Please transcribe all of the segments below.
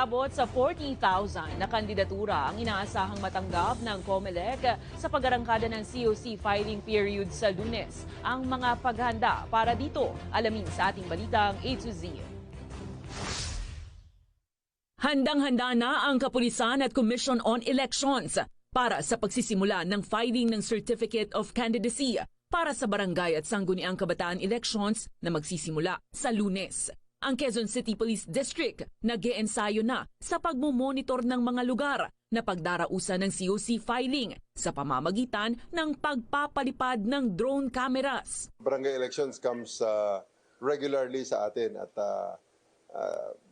Aabot sa 40,000 na kandidatura ang inaasahang matanggap ng COMELEC sa pag-arangkada ng COC filing period sa Lunes. Ang mga paghanda para dito, alamin sa ating balitang A to Z. Handang-handa na ang Kapulisan at Commission on Elections para sa pagsisimula ng filing ng Certificate of Candidacy para sa barangay at sangguniang kabataan elections na magsisimula sa Lunes. Ang Quezon City Police District nag-iensayo na sa pagmumonitor ng mga lugar na pagdarausan ng COC filing sa pamamagitan ng pagpapalipad ng drone cameras. Barangay elections comes regularly sa atin at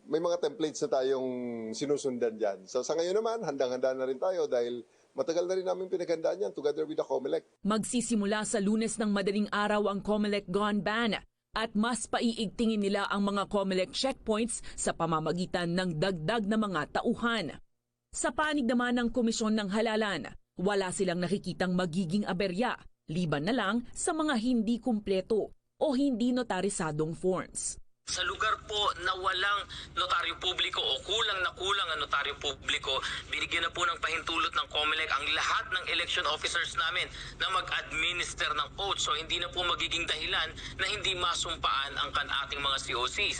may mga templates na tayong sinusundan dyan. So sa ngayon naman, handang-handa na rin tayo dahil matagal na rin namin pinaghandaan yan together with the COMELEC. Magsisimula sa Lunes ng madaling araw ang COMELEC Gone Ban at mas paiigtingin nila ang mga COMELEC checkpoints sa pamamagitan ng dagdag na mga tauhan. Sa panig naman ng Komisyon ng Halalan, wala silang nakikitang magiging aberya, liban na lang sa mga hindi kumpleto o hindi notarisadong forms. Sa lugar po na walang notaryo publiko o kulang na kulang ang notaryo publiko, binigyan na po ng pahintulot ng COMELEC ang lahat ng election officers namin na mag-administer ng oath. So hindi na po magiging dahilan na hindi masumpaan ang ating mga COCs.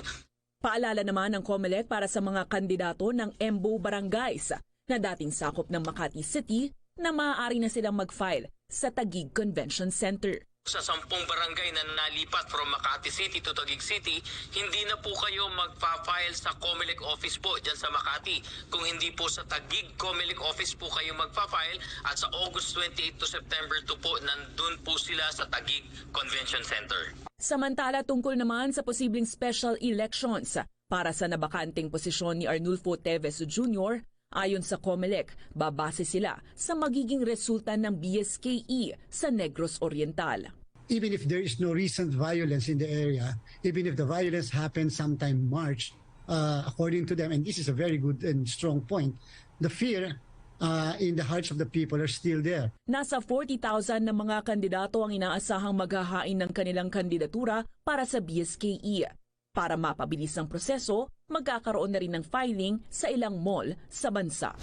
Paalala naman ng COMELEC para sa mga kandidato ng EMBO barangays na dating sakop ng Makati City na maaari na silang mag-file sa Taguig Convention Center. Sa 10 barangay na nalipat from Makati City to Taguig City, hindi na po kayo magpa-file sa COMELEC office po dyan sa Makati. Kung hindi po sa Taguig COMELEC office po kayo magpa-file at sa August 28 to September 2 po, nandun po sila sa Taguig Convention Center. Samantala tungkol naman sa posibleng special elections para sa nabakanteng posisyon ni Arnulfo Teves Jr., ayon sa COMELEC, babase sila sa magiging resulta ng BSKE sa Negros Oriental. Even if there is no recent violence in the area, even if the violence happened sometime March, according to them, and this is a very good and strong point, the fear in the hearts of the people are still there. Nasa 40,000 na mga kandidato ang inaasahang maghahain ng kanilang kandidatura para sa BSKE. Para mapabilis ang proseso, magkakaroon na rin ng filing sa ilang mall sa bansa.